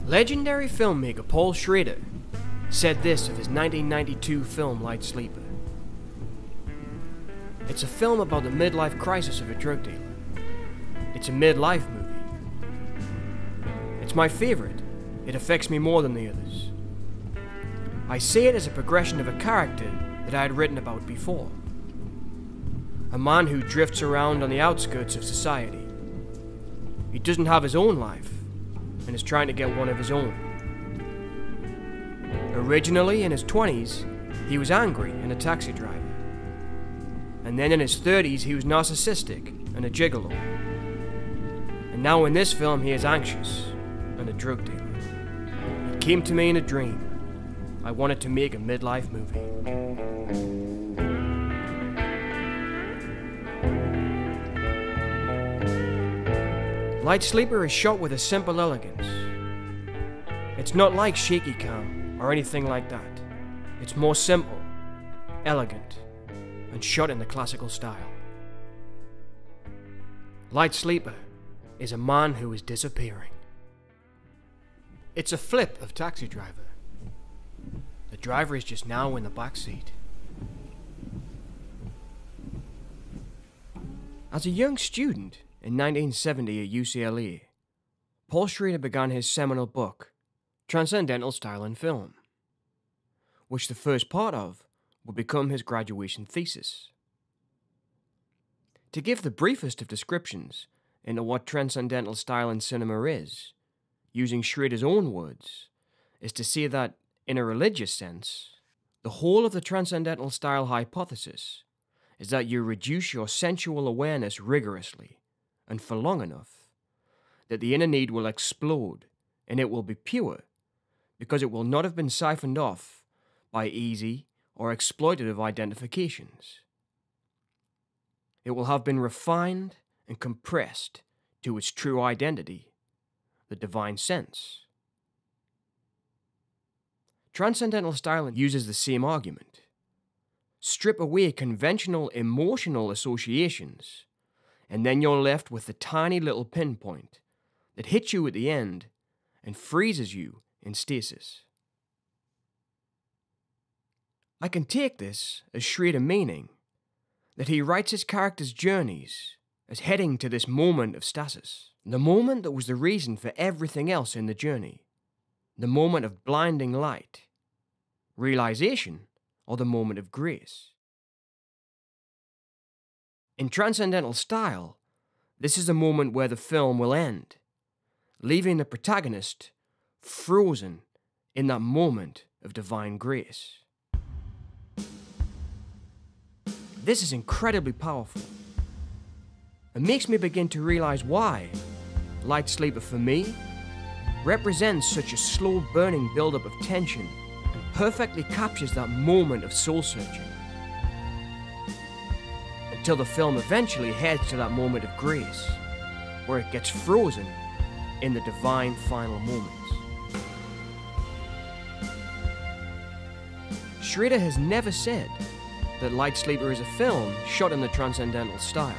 Legendary filmmaker Paul Schrader said this of his 1992 film Light Sleeper. It's a film about the midlife crisis of a drug dealer. It's a midlife movie. It's my favorite. It affects me more than the others. I see it as a progression of a character that I had written about before. A man who drifts around on the outskirts of society. He doesn't have his own life and is trying to get one of his own. Originally in his 20s, he was angry and a taxi driver. And then in his 30s, he was narcissistic and a gigolo. And now in this film, he is anxious and a drug dealer. It came to me in a dream. I wanted to make a midlife movie. Light Sleeper is shot with a simple elegance. It's not like shaky cam or anything like that. It's more simple, elegant, and shot in the classical style. Light Sleeper is a man who is disappearing. It's a flip of Taxi Driver. The driver is just now in the back seat. As a young student in 1970 at UCLA, Paul Schrader began his seminal book, Transcendental Style in Film, which the first part of would become his graduation thesis. To give the briefest of descriptions into what transcendental style in cinema is, using Schrader's own words, is to say that, in a religious sense, the whole of the transcendental style hypothesis is that you reduce your sensual awareness rigorously and for long enough that the inner need will explode and it will be pure because it will not have been siphoned off by easy or exploitative identifications. It will have been refined and compressed to its true identity, the divine sense. Transcendental style uses the same argument. Strip away conventional emotional associations, and then you're left with the tiny little pinpoint that hits you at the end and freezes you in stasis. I can take this as Schrader meaning that he writes his characters' journeys as heading to this moment of stasis, the moment that was the reason for everything else in the journey, the moment of blinding light, realization, or the moment of grace. In transcendental style, this is a moment where the film will end, leaving the protagonist frozen in that moment of divine grace. This is incredibly powerful. It makes me begin to realize why Light Sleeper for me represents such a slow burning buildup of tension and perfectly captures that moment of soul searching. Until the film eventually heads to that moment of grace, where it gets frozen in the divine final moments. Schrader has never said that Light Sleeper is a film shot in the transcendental style.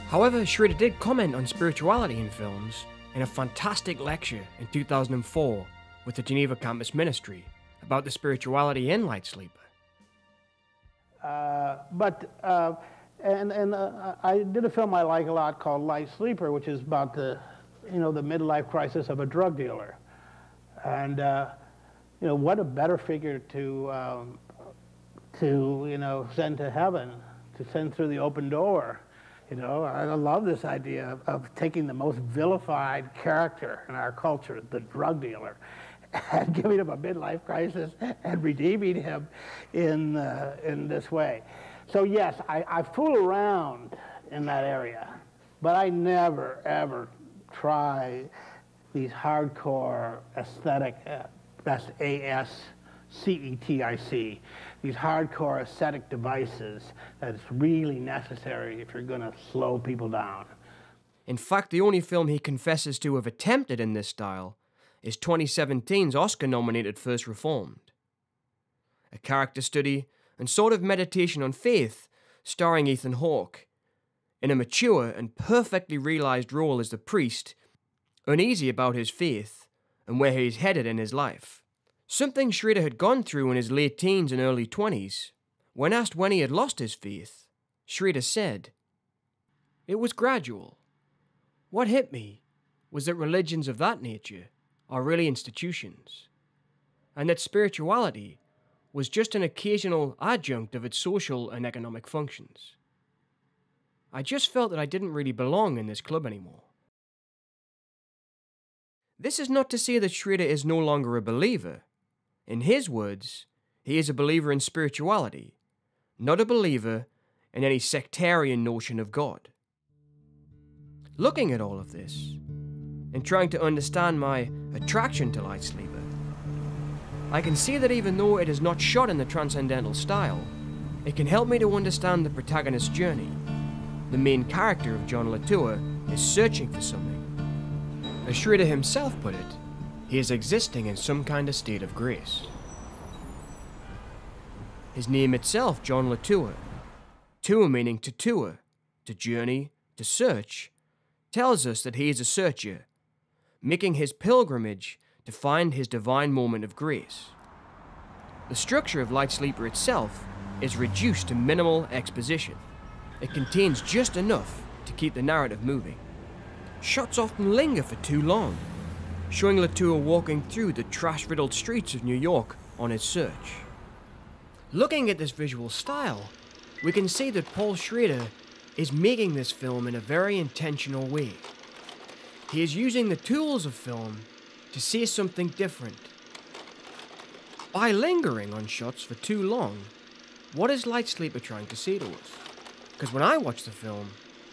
However, Schrader did comment on spirituality in films in a fantastic lecture in 2004 with the Geneva Campus Ministry about the spirituality in Light Sleeper. I did a film I like a lot called Light Sleeper, which is about the midlife crisis of a drug dealer. And what a better figure to send to heaven, to send through the open door. I love this idea of taking the most vilified character in our culture, the drug dealer, and giving him a midlife crisis and redeeming him in this way. So yes, I fool around in that area, but I never, ever try these hardcore aesthetic, that's ASCETIC, these hardcore aesthetic devices that is really necessary if you're going to slow people down. In fact, the only film he confesses to have attempted in this style is 2017's Oscar-nominated First Reformed, a character study and sort of meditation on faith starring Ethan Hawke, in a mature and perfectly realized role as the priest, uneasy about his faith, and where he's headed in his life. Something Schrader had gone through in his late teens and early 20s. When asked when he had lost his faith, Schrader said, "It was gradual. What hit me was that religions of that nature are really institutions, and that spirituality was just an occasional adjunct of its social and economic functions. I just felt that I didn't really belong in this club anymore." This is not to say that Schrader is no longer a believer. In his words, he is a believer in spirituality, not a believer in any sectarian notion of God. Looking at all of this, and trying to understand my attraction to Light Sleeper, I can see that even though it is not shot in the transcendental style, it can help me to understand the protagonist's journey. The main character of John Latour is searching for something. As Schrader himself put it, he is existing in some kind of state of grace. His name itself, John Latour, tour meaning to tour, to journey, to search, tells us that he is a searcher, making his pilgrimage to find his divine moment of grace. The structure of Light Sleeper itself is reduced to minimal exposition. It contains just enough to keep the narrative moving. Shots often linger for too long, showing Latour walking through the trash-riddled streets of New York on his search. Looking at this visual style, we can see that Paul Schrader is making this film in a very intentional way. He is using the tools of film to say something different. By lingering on shots for too long, what is Light Sleeper trying to say to us? Because when I watch the film,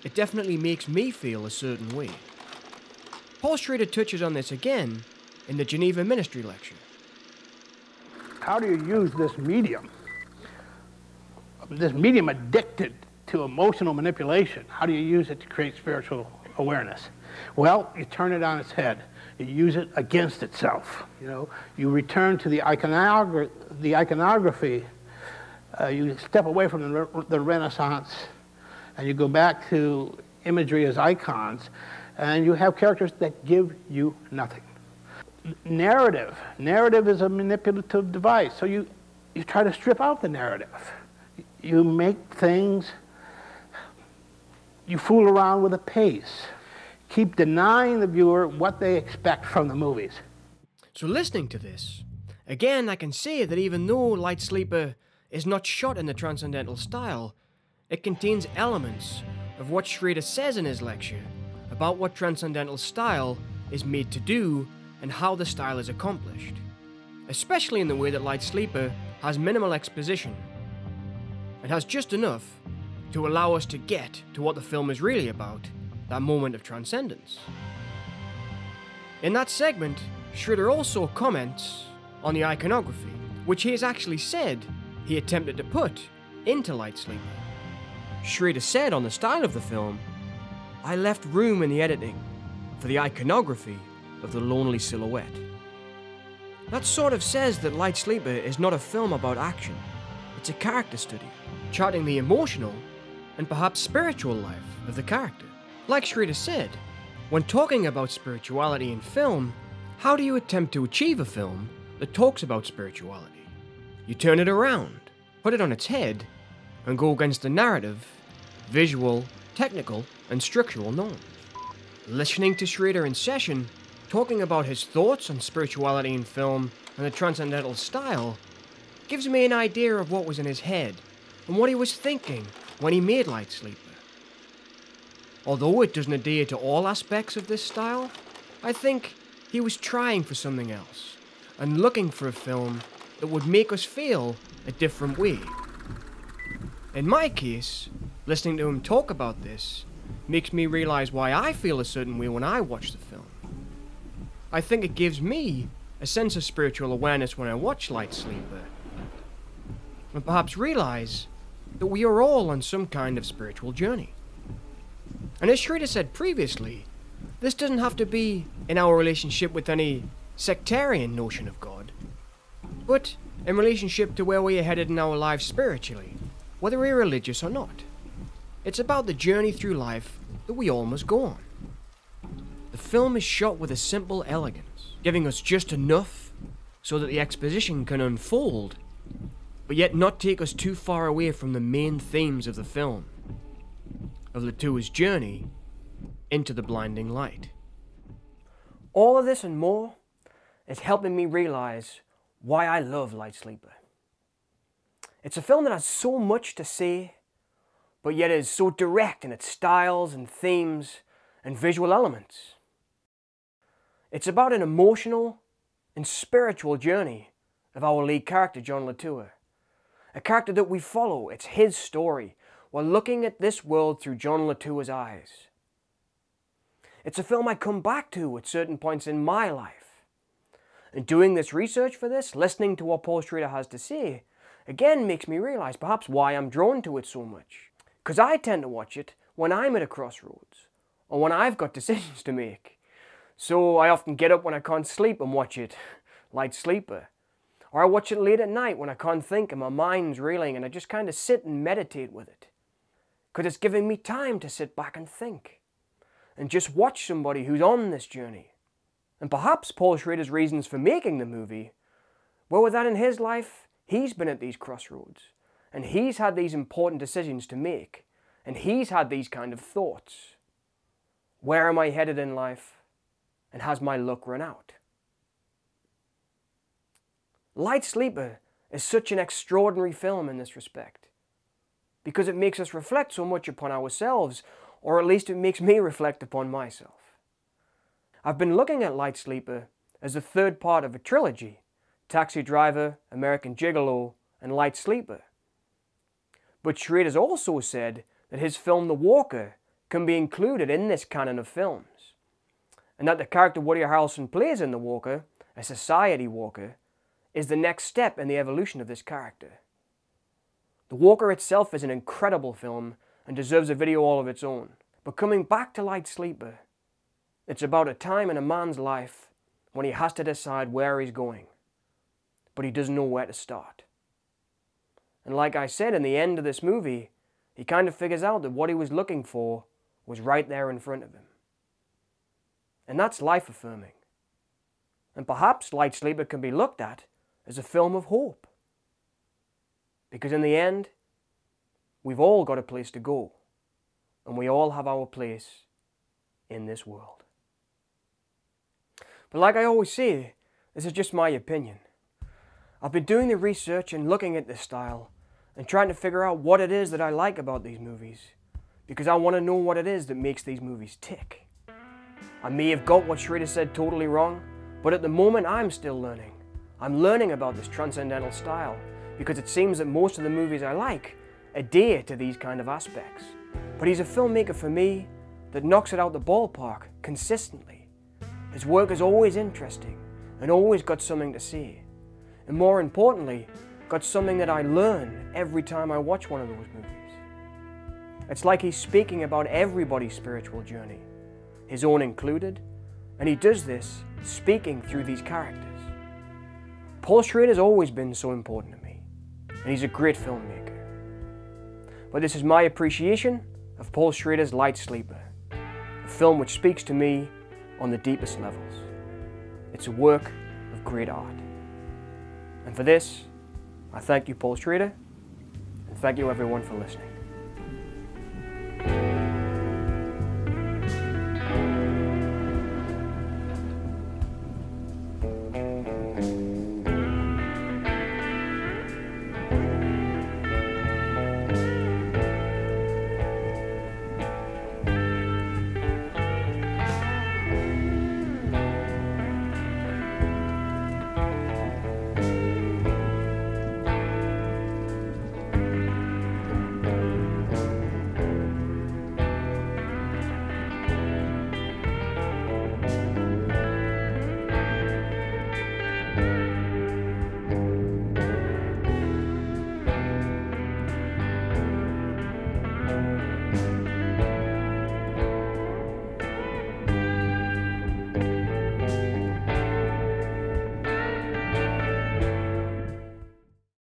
it definitely makes me feel a certain way. Paul Schrader touches on this again in the Geneva Ministry Lecture. How do you use this medium addicted to emotional manipulation? How do you use it to create spiritual awareness? Well, you turn it on its head. You use it against itself. You return to the iconography. You step away from the Renaissance, and you go back to imagery as icons, and you have characters that give you nothing. Narrative is a manipulative device. So you try to strip out the narrative. You make things. You fool around with the pace. Keep denying the viewer what they expect from the movies. So listening to this, again I can say that even though Light Sleeper is not shot in the transcendental style, it contains elements of what Schrader says in his lecture about what transcendental style is made to do and how the style is accomplished, especially in the way that Light Sleeper has minimal exposition and has just enough to allow us to get to what the film is really about, that moment of transcendence. In that segment, Schrader also comments on the iconography, which he has actually said he attempted to put into Light Sleeper. Schrader said on the style of the film, "I left room in the editing for the iconography of the lonely silhouette." That sort of says that Light Sleeper is not a film about action. It's a character study, charting the emotional and perhaps spiritual life of the character. Like Schrader said, when talking about spirituality in film, how do you attempt to achieve a film that talks about spirituality? You turn it around, put it on its head, and go against the narrative, visual, technical, and structural norms. Listening to Schrader in session, talking about his thoughts on spirituality in film and the transcendental style, gives me an idea of what was in his head and what he was thinking when he made Light Sleeper. Although it doesn't adhere to all aspects of this style, I think he was trying for something else and looking for a film that would make us feel a different way. In my case, listening to him talk about this makes me realize why I feel a certain way when I watch the film. I think it gives me a sense of spiritual awareness when I watch Light Sleeper, and perhaps realize that we are all on some kind of spiritual journey. And as Schrader said previously, this doesn't have to be in our relationship with any sectarian notion of God, but in relationship to where we are headed in our lives spiritually, whether we're religious or not. It's about the journey through life that we all must go on. The film is shot with a simple elegance, giving us just enough so that the exposition can unfold, but yet not take us too far away from the main themes of the film, of Latua's journey into the blinding light. All of this and more is helping me realize why I love Light Sleeper. It's a film that has so much to say, but yet is so direct in its styles and themes and visual elements. It's about an emotional and spiritual journey of our lead character, John Latua. A character that we follow. It's his story. We're looking at this world through John Latua's eyes. It's a film I come back to at certain points in my life. And doing this research for this, listening to what Paul Schrader has to say, again makes me realize perhaps why I'm drawn to it so much. Because I tend to watch it when I'm at a crossroads, or when I've got decisions to make. So I often get up when I can't sleep and watch it, Light Sleeper. Or I watch it late at night when I can't think and my mind's reeling and I just kind of sit and meditate with it. Because it's giving me time to sit back and think. And just watch somebody who's on this journey. And perhaps Paul Schrader's reasons for making the movie were with that in his life, he's been at these crossroads. And he's had these important decisions to make. And he's had these kind of thoughts. Where am I headed in life? And has my luck run out? Light Sleeper is such an extraordinary film in this respect, because it makes us reflect so much upon ourselves, or at least it makes me reflect upon myself. I've been looking at Light Sleeper as the third part of a trilogy, Taxi Driver, American Gigolo, and Light Sleeper. But Schrader's also said that his film The Walker can be included in this canon of films, and that the character Woody Harrelson plays in The Walker, a society walker, is the next step in the evolution of this character. The Walker itself is an incredible film and deserves a video all of its own. But coming back to Light Sleeper, it's about a time in a man's life when he has to decide where he's going, but he doesn't know where to start. And like I said, in the end of this movie, he kind of figures out that what he was looking for was right there in front of him. And that's life-affirming. And perhaps Light Sleeper can be looked at as a film of hope. Because in the end, we've all got a place to go. And we all have our place in this world. But like I always say, this is just my opinion. I've been doing the research and looking at this style and trying to figure out what it is that I like about these movies. Because I want to know what it is that makes these movies tick. I may have got what Schrader said totally wrong, but at the moment I'm still learning. I'm learning about this transcendental style because it seems that most of the movies I like adhere to these kind of aspects. But he's a filmmaker for me that knocks it out the ballpark consistently. His work is always interesting and always got something to say. And more importantly, got something that I learn every time I watch one of those movies. It's like he's speaking about everybody's spiritual journey, his own included, and he does this speaking through these characters. Paul Schrader's always been so important to me, and he's a great filmmaker. But this is my appreciation of Paul Schrader's Light Sleeper, a film which speaks to me on the deepest levels. It's a work of great art. And for this, I thank you, Paul Schrader, and thank you everyone for listening.